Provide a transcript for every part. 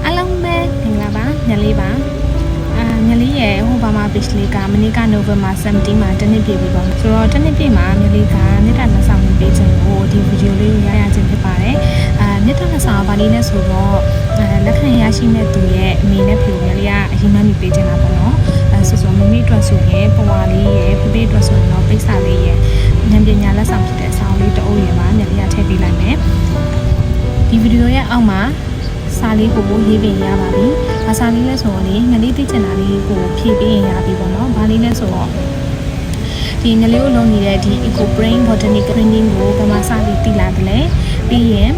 အားလုံးပဲမင်္ဂလာပါညလေးပါညလေးရဲ့ဟိုဘာမှာ page လေးကမနေ့က November 17မှာတနစ်ပြည့်ပြီပေါ့ဆိုတော့တနစ်ပြည့်မှာညလေးကမြေတားလက်ဆောင်ပေးခြင်းကိုဒီဗီဒီယိုလေးကိုရရခြင်းဖြစ်ပါတယ်မြေတားလက်ဆောင်ဘာလေးလဲဆိုတော့လက်ခံရရှိတဲ့သူရဲ့အမေနဲ့ဖေညလေးကအရင်မှနေပေးခြင်းတာပေါ့နော်ဆိုဆိုမမေအတွက်ဆိုရင်ပွားလေးရဲ့ဖေဖေအတွက်ဆိုရင်တော့ပိတ်စာလေးရဲ့ဉာဏ်ပညာလက်ဆောင်ဖြစ်တဲ့ဆောင်းလေးတအုပ်ရမှာညလေးကထည့်ပေးလိုက်မယ်ဒီဗီဒီယိုရဲ့အောက်မှာစာလေးကိုရေးပေးရပါပြီ။ဘာစာလေးလဲဆိုတော့လေငလေးသိချင်တာလေးကိုဖြည့်ပေးရင်ရပြီပေါ့နော်။ဘာလေးလဲဆိုတော့ဒီငလေးကိုလုံးနေတဲ့ဒီ Eco Brain Botanical Training ကိုဘာမှစပြီးသိလာတယ်လေ။ပြီးရင်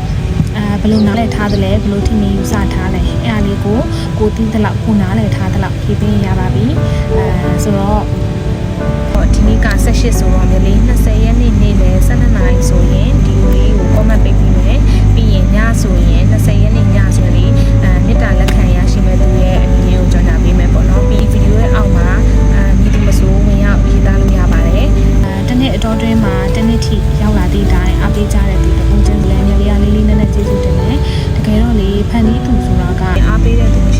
ဘယ်လိုနားလည်ထားတယ်လဲဘယ်လိုထင်မြင်ယူဆထားလဲအဲ့အားလေးကိုသိတဲ့လောက်ကိုနားလည်ထားတဲ့လောက်ဖြည့်ပေးရပါပြီ။ဆိုတော့ဒီနေ့က18ဆိုတော့မျိုးလေး20ရက်နေ့နေ့လဲ12နာရီဆိုရင်ဒီလေးကို comment ပေးပြီးမယ်ပြီးရင်ညဆိုရင်20ရက်နေ့ညဆိုရင်မေတ္တာလက်ခံရရှိမဲ့သူရဲ့အမည်ကိုကြော်ညာပေးမယ်ပေါ့နော်ပြီးဗီဒီယိုရဲ့အောက်မှာမိသူမဆိုဝင်ရောက်ရေးသားလို့ရပါတယ်တနေ့အတော်တွင်းမှာတနေ့ထိရောက်လာတဲ့အတိုင်းအားပေးကြတဲ့သူတဦးချင်းလည်းမျိုးလေးလေးနက်နက်ကျေးဇူးတင်တယ်တကယ်တော့လေဖန်တီးသူဆိုတာကအားပေးတဲ့သူမရှိ